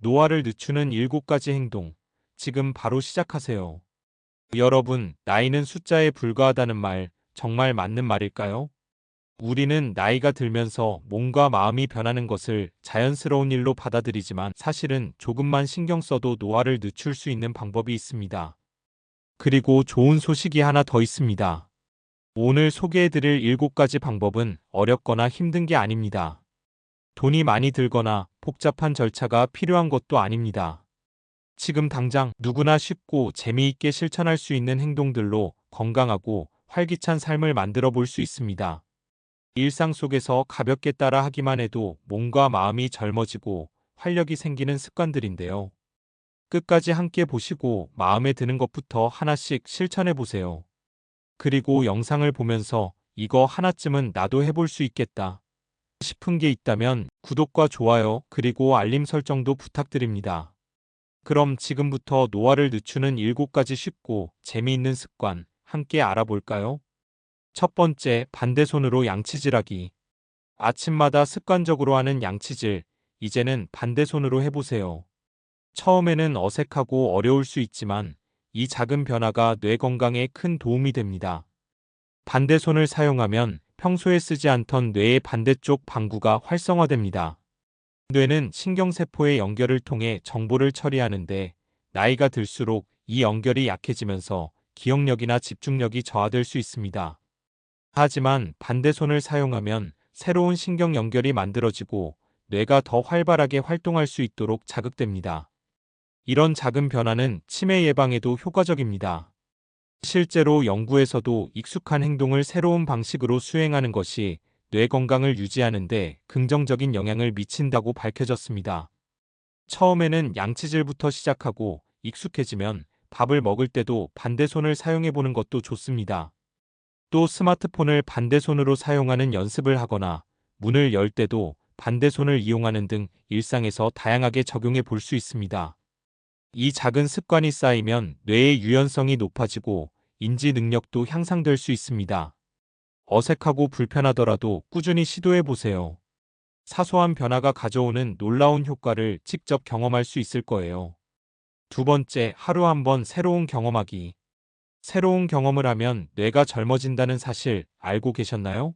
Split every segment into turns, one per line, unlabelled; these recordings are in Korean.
노화를 늦추는 7가지 행동. 지금 바로 시작하세요. 여러분, 나이는 숫자에 불과하다는 말, 정말 맞는 말일까요? 우리는 나이가 들면서 몸과 마음이 변하는 것을 자연스러운 일로 받아들이지만 사실은 조금만 신경 써도 노화를 늦출 수 있는 방법이 있습니다. 그리고 좋은 소식이 하나 더 있습니다. 오늘 소개해드릴 7가지 방법은 어렵거나 힘든 게 아닙니다. 돈이 많이 들거나 복잡한 절차가 필요한 것도 아닙니다. 지금 당장 누구나 쉽고 재미있게 실천할 수 있는 행동들로 건강하고 활기찬 삶을 만들어 볼 수 있습니다. 일상 속에서 가볍게 따라 하기만 해도 몸과 마음이 젊어지고 활력이 생기는 습관들인데요. 끝까지 함께 보시고 마음에 드는 것부터 하나씩 실천해 보세요. 그리고 영상을 보면서 이거 하나쯤은 나도 해볼 수 있겠다 싶은 게 있다면 구독과 좋아요 그리고 알림 설정도 부탁드립니다. 그럼 지금부터 노화를 늦추는 7가지 쉽고 재미있는 습관 함께 알아볼까요? 첫 번째, 반대손으로 양치질하기. 아침마다 습관적으로 하는 양치질, 이제는 반대손으로 해보세요. 처음에는 어색하고 어려울 수 있지만 이 작은 변화가 뇌 건강에 큰 도움이 됩니다. 반대손을 사용하면 평소에 쓰지 않던 뇌의 반대쪽 방구가 활성화됩니다. 뇌는 신경세포의 연결을 통해 정보를 처리하는데 나이가 들수록 이 연결이 약해지면서 기억력이나 집중력이 저하될 수 있습니다. 하지만 반대손을 사용하면 새로운 신경 연결이 만들어지고 뇌가 더 활발하게 활동할 수 있도록 자극됩니다. 이런 작은 변화는 치매 예방에도 효과적입니다. 실제로 연구에서도 익숙한 행동을 새로운 방식으로 수행하는 것이 뇌 건강을 유지하는 데 긍정적인 영향을 미친다고 밝혀졌습니다. 처음에는 양치질부터 시작하고 익숙해지면 밥을 먹을 때도 반대손을 사용해 보는 것도 좋습니다. 또 스마트폰을 반대손으로 사용하는 연습을 하거나 문을 열 때도 반대손을 이용하는 등 일상에서 다양하게 적용해 볼 수 있습니다. 이 작은 습관이 쌓이면 뇌의 유연성이 높아지고 인지 능력도 향상될 수 있습니다. 어색하고 불편하더라도 꾸준히 시도해 보세요. 사소한 변화가 가져오는 놀라운 효과를 직접 경험할 수 있을 거예요. 두 번째, 하루 한 번 새로운 경험하기. 새로운 경험을 하면 뇌가 젊어진다는 사실 알고 계셨나요?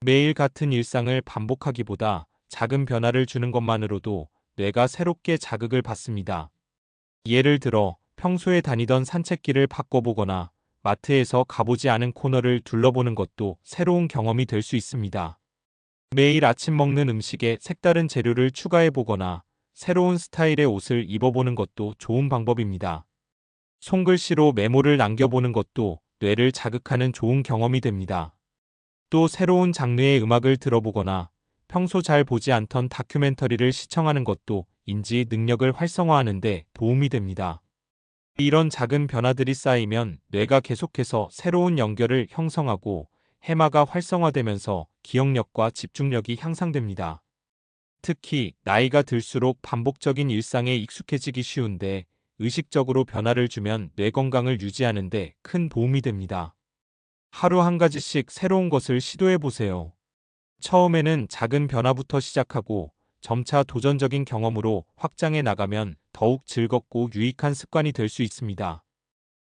매일 같은 일상을 반복하기보다 작은 변화를 주는 것만으로도 뇌가 새롭게 자극을 받습니다. 예를 들어 평소에 다니던 산책길을 바꿔보거나 마트에서 가보지 않은 코너를 둘러보는 것도 새로운 경험이 될 수 있습니다. 매일 아침 먹는 음식에 색다른 재료를 추가해보거나 새로운 스타일의 옷을 입어보는 것도 좋은 방법입니다. 손글씨로 메모를 남겨보는 것도 뇌를 자극하는 좋은 경험이 됩니다. 또 새로운 장르의 음악을 들어보거나 평소 잘 보지 않던 다큐멘터리를 시청하는 것도 인지 능력을 활성화하는 데 도움이 됩니다. 이런 작은 변화들이 쌓이면 뇌가 계속해서 새로운 연결을 형성하고 해마가 활성화되면서 기억력과 집중력이 향상됩니다. 특히 나이가 들수록 반복적인 일상에 익숙해지기 쉬운데 의식적으로 변화를 주면 뇌 건강을 유지하는 데 큰 도움이 됩니다. 하루 한 가지씩 새로운 것을 시도해 보세요. 처음에는 작은 변화부터 시작하고 점차 도전적인 경험으로 확장해 나가면 더욱 즐겁고 유익한 습관이 될 수 있습니다.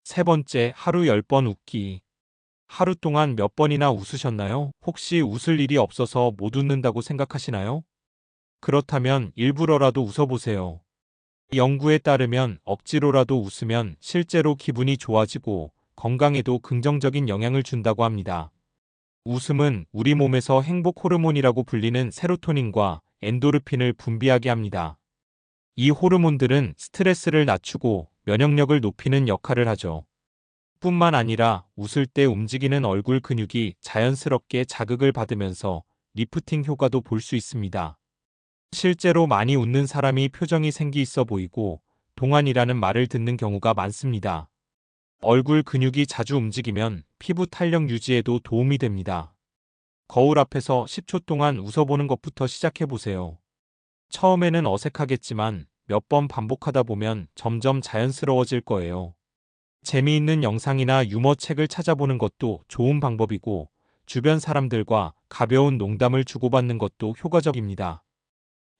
세 번째, 하루 10번 웃기. 하루 동안 몇 번이나 웃으셨나요? 혹시 웃을 일이 없어서 못 웃는다고 생각하시나요? 그렇다면 일부러라도 웃어보세요. 연구에 따르면 억지로라도 웃으면 실제로 기분이 좋아지고 건강에도 긍정적인 영향을 준다고 합니다. 웃음은 우리 몸에서 행복 호르몬이라고 불리는 세로토닌과 엔도르핀을 분비하게 합니다. 이 호르몬들은 스트레스를 낮추고 면역력을 높이는 역할을 하죠. 뿐만 아니라 웃을 때 움직이는 얼굴 근육이 자연스럽게 자극을 받으면서 리프팅 효과도 볼 수 있습니다. 실제로 많이 웃는 사람이 표정이 생기 있어 보이고 동안이라는 말을 듣는 경우가 많습니다. 얼굴 근육이 자주 움직이면 피부 탄력 유지에도 도움이 됩니다. 거울 앞에서 10초 동안 웃어보는 것부터 시작해보세요. 처음에는 어색하겠지만 몇 번 반복하다 보면 점점 자연스러워질 거예요. 재미있는 영상이나 유머 책을 찾아보는 것도 좋은 방법이고 주변 사람들과 가벼운 농담을 주고받는 것도 효과적입니다.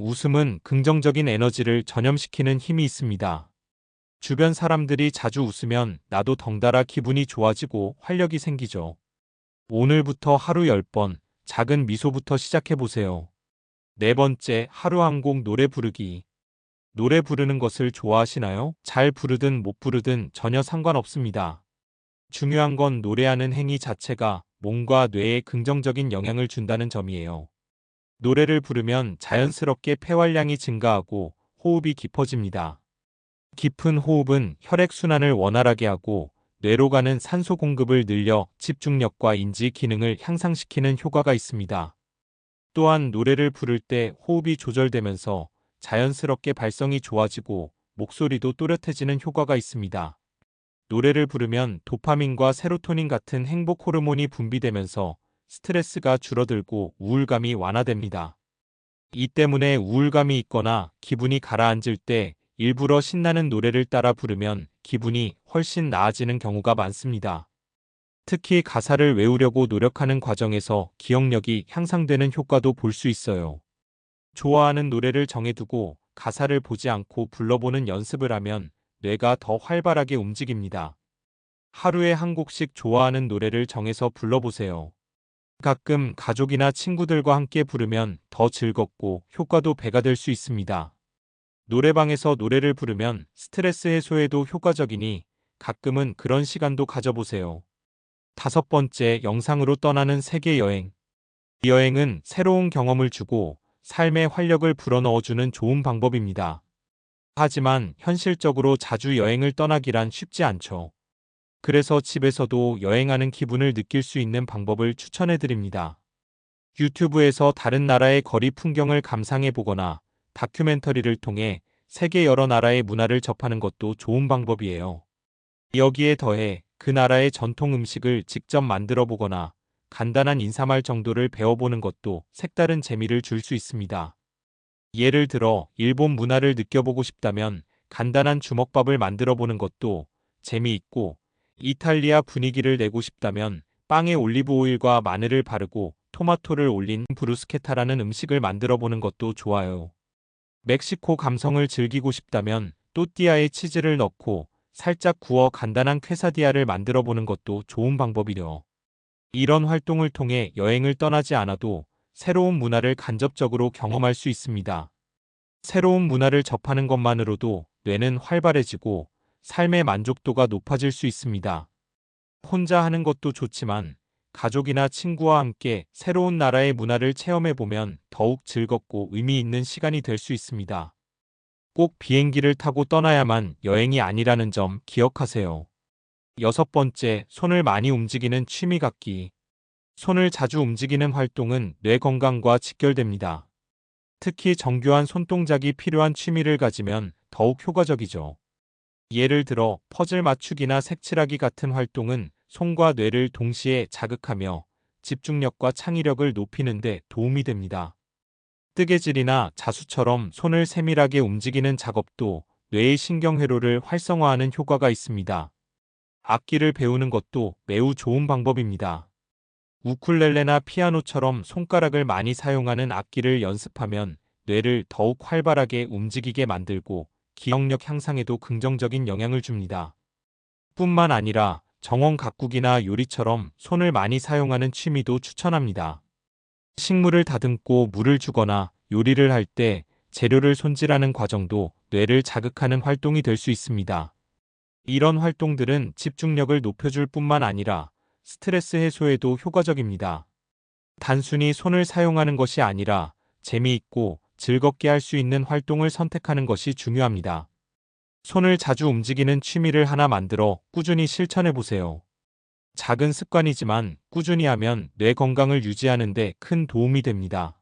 웃음은 긍정적인 에너지를 전염시키는 힘이 있습니다. 주변 사람들이 자주 웃으면 나도 덩달아 기분이 좋아지고 활력이 생기죠. 오늘부터 하루 10번 작은 미소부터 시작해보세요. 네 번째, 하루 한 곡 노래 부르기. 노래 부르는 것을 좋아하시나요? 잘 부르든 못 부르든 전혀 상관없습니다. 중요한 건 노래하는 행위 자체가 몸과 뇌에 긍정적인 영향을 준다는 점이에요. 노래를 부르면 자연스럽게 폐활량이 증가하고 호흡이 깊어집니다. 깊은 호흡은 혈액순환을 원활하게 하고 뇌로 가는 산소 공급을 늘려 집중력과 인지 기능을 향상시키는 효과가 있습니다. 또한 노래를 부를 때 호흡이 조절되면서 자연스럽게 발성이 좋아지고 목소리도 또렷해지는 효과가 있습니다. 노래를 부르면 도파민과 세로토닌 같은 행복 호르몬이 분비되면서 스트레스가 줄어들고 우울감이 완화됩니다. 이 때문에 우울감이 있거나 기분이 가라앉을 때 일부러 신나는 노래를 따라 부르면 기분이 훨씬 나아지는 경우가 많습니다. 특히 가사를 외우려고 노력하는 과정에서 기억력이 향상되는 효과도 볼 수 있어요. 좋아하는 노래를 정해두고 가사를 보지 않고 불러보는 연습을 하면 뇌가 더 활발하게 움직입니다. 하루에 한 곡씩 좋아하는 노래를 정해서 불러보세요. 가끔 가족이나 친구들과 함께 부르면 더 즐겁고 효과도 배가 될 수 있습니다. 노래방에서 노래를 부르면 스트레스 해소에도 효과적이니 가끔은 그런 시간도 가져보세요. 다섯 번째, 영상으로 떠나는 세계 여행. 이 여행은 새로운 경험을 주고 삶의 활력을 불어넣어주는 좋은 방법입니다. 하지만 현실적으로 자주 여행을 떠나기란 쉽지 않죠. 그래서 집에서도 여행하는 기분을 느낄 수 있는 방법을 추천해 드립니다. 유튜브에서 다른 나라의 거리 풍경을 감상해 보거나 다큐멘터리를 통해 세계 여러 나라의 문화를 접하는 것도 좋은 방법이에요. 여기에 더해 그 나라의 전통 음식을 직접 만들어 보거나 간단한 인사말 정도를 배워보는 것도 색다른 재미를 줄 수 있습니다. 예를 들어 일본 문화를 느껴보고 싶다면 간단한 주먹밥을 만들어 보는 것도 재미있고, 이탈리아 분위기를 내고 싶다면 빵에 올리브 오일과 마늘을 바르고 토마토를 올린 브루스케타라는 음식을 만들어 보는 것도 좋아요. 멕시코 감성을 즐기고 싶다면 또띠아에 치즈를 넣고 살짝 구워 간단한 퀘사디아를 만들어 보는 것도 좋은 방법이려. 이런 활동을 통해 여행을 떠나지 않아도 새로운 문화를 간접적으로 경험할 수 있습니다. 새로운 문화를 접하는 것만으로도 뇌는 활발해지고 삶의 만족도가 높아질 수 있습니다. 혼자 하는 것도 좋지만 가족이나 친구와 함께 새로운 나라의 문화를 체험해보면 더욱 즐겁고 의미 있는 시간이 될 수 있습니다. 꼭 비행기를 타고 떠나야만 여행이 아니라는 점 기억하세요. 여섯 번째, 손을 많이 움직이는 취미 갖기. 손을 자주 움직이는 활동은 뇌 건강과 직결됩니다. 특히 정교한 손동작이 필요한 취미를 가지면 더욱 효과적이죠. 예를 들어 퍼즐 맞추기나 색칠하기 같은 활동은 손과 뇌를 동시에 자극하며 집중력과 창의력을 높이는 데 도움이 됩니다. 뜨개질이나 자수처럼 손을 세밀하게 움직이는 작업도 뇌의 신경회로를 활성화하는 효과가 있습니다. 악기를 배우는 것도 매우 좋은 방법입니다. 우쿨렐레나 피아노처럼 손가락을 많이 사용하는 악기를 연습하면 뇌를 더욱 활발하게 움직이게 만들고 기억력 향상에도 긍정적인 영향을 줍니다. 뿐만 아니라 정원 가꾸기나 요리처럼 손을 많이 사용하는 취미도 추천합니다. 식물을 다듬고 물을 주거나 요리를 할 때 재료를 손질하는 과정도 뇌를 자극하는 활동이 될 수 있습니다. 이런 활동들은 집중력을 높여줄 뿐만 아니라 스트레스 해소에도 효과적입니다. 단순히 손을 사용하는 것이 아니라 재미있고 즐겁게 할 수 있는 활동을 선택하는 것이 중요합니다. 손을 자주 움직이는 취미를 하나 만들어 꾸준히 실천해 보세요. 작은 습관이지만 꾸준히 하면 뇌 건강을 유지하는 데 큰 도움이 됩니다.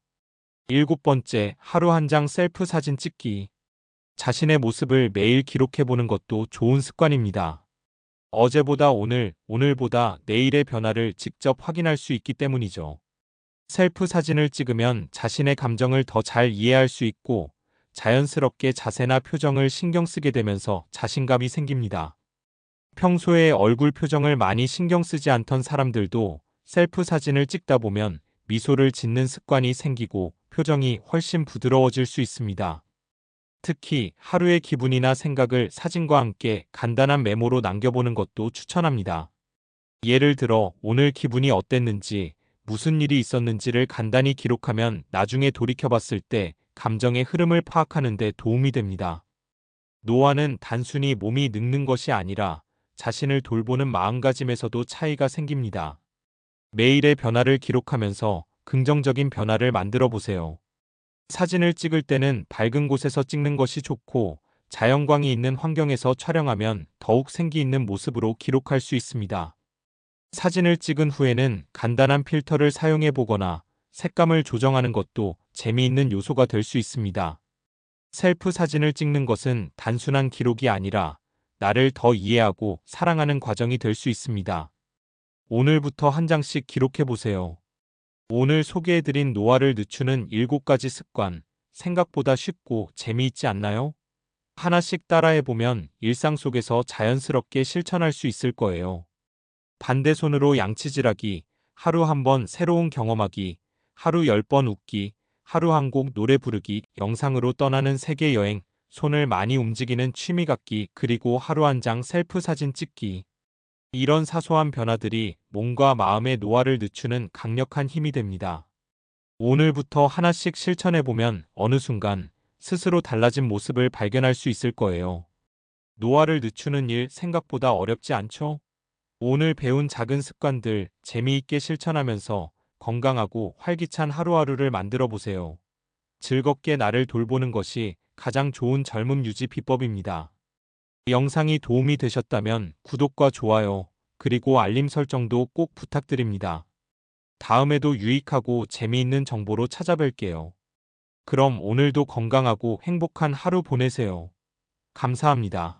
일곱 번째, 하루 한 장 셀프 사진 찍기. 자신의 모습을 매일 기록해 보는 것도 좋은 습관입니다. 어제보다 오늘, 오늘보다 내일의 변화를 직접 확인할 수 있기 때문이죠. 셀프 사진을 찍으면 자신의 감정을 더 잘 이해할 수 있고 자연스럽게 자세나 표정을 신경 쓰게 되면서 자신감이 생깁니다. 평소에 얼굴 표정을 많이 신경 쓰지 않던 사람들도 셀프 사진을 찍다 보면 미소를 짓는 습관이 생기고 표정이 훨씬 부드러워질 수 있습니다. 특히 하루의 기분이나 생각을 사진과 함께 간단한 메모로 남겨보는 것도 추천합니다. 예를 들어 오늘 기분이 어땠는지, 무슨 일이 있었는지를 간단히 기록하면 나중에 돌이켜봤을 때 감정의 흐름을 파악하는 데 도움이 됩니다. 노화는 단순히 몸이 늙는 것이 아니라 자신을 돌보는 마음가짐에서도 차이가 생깁니다. 매일의 변화를 기록하면서 긍정적인 변화를 만들어 보세요. 사진을 찍을 때는 밝은 곳에서 찍는 것이 좋고, 자연광이 있는 환경에서 촬영하면 더욱 생기 있는 모습으로 기록할 수 있습니다. 사진을 찍은 후에는 간단한 필터를 사용해 보거나 색감을 조정하는 것도 재미있는 요소가 될 수 있습니다. 셀프 사진을 찍는 것은 단순한 기록이 아니라 나를 더 이해하고 사랑하는 과정이 될 수 있습니다. 오늘부터 한 장씩 기록해 보세요. 오늘 소개해드린 노화를 늦추는 7가지 습관, 생각보다 쉽고 재미있지 않나요? 하나씩 따라해보면 일상 속에서 자연스럽게 실천할 수 있을 거예요. 반대손으로 양치질하기, 하루 한 번 새로운 경험하기, 하루 10번 웃기, 하루 한 곡 노래 부르기, 영상으로 떠나는 세계 여행, 손을 많이 움직이는 취미 갖기, 그리고 하루 한 장 셀프 사진 찍기. 이런 사소한 변화들이 몸과 마음의 노화를 늦추는 강력한 힘이 됩니다. 오늘부터 하나씩 실천해보면 어느 순간 스스로 달라진 모습을 발견할 수 있을 거예요. 노화를 늦추는 일 생각보다 어렵지 않죠? 오늘 배운 작은 습관들 재미있게 실천하면서 건강하고 활기찬 하루하루를 만들어 보세요. 즐겁게 나를 돌보는 것이 가장 좋은 젊음 유지 비법입니다. 영상이 도움이 되셨다면 구독과 좋아요, 그리고 알림 설정도 꼭 부탁드립니다. 다음에도 유익하고 재미있는 정보로 찾아뵐게요. 그럼 오늘도 건강하고 행복한 하루 보내세요. 감사합니다.